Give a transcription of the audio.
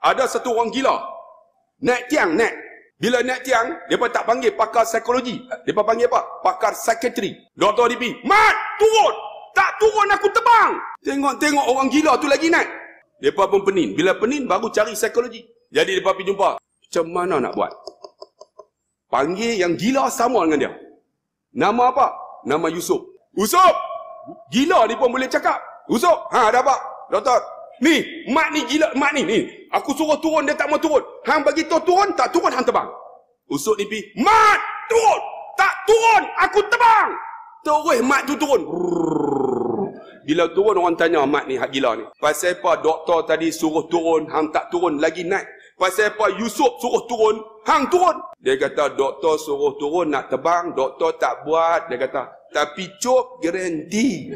Ada satu orang gila. Naik tiang, naik. Bila naik tiang, mereka tak panggil pakar psikologi. Mereka panggil apa? Pakar psikiatri. Doktor DP, Mat, turun! Tak turun, aku tebang! Tengok-tengok orang gila tu lagi naik. Mereka pun penin. Bila penin, baru cari psikologi. Jadi mereka pergi jumpa. Macam mana nak buat? Panggil yang gila sama dengan dia. Nama apa? Nama Yusuf. Yusuf! Gila ni pun boleh cakap. Yusuf, ada apa? Doktor, ni, mat ni gila, mat ni. Aku suruh turun, dia tak mau turun. Hang bagi tahu turun, tak turun, hang tebang. Yusuf ni pergi, mat, turun! Tak turun, aku tebang! Terus mat tu turun. Bila turun, orang tanya mat ni, hak gila ni. Pasal apa doktor tadi suruh turun, hang tak turun, lagi naik. Pasal apa Yusuf suruh turun, hang turun. Dia kata doktor suruh turun nak tebang, doktor tak buat. Dia kata, tapi cop garanti.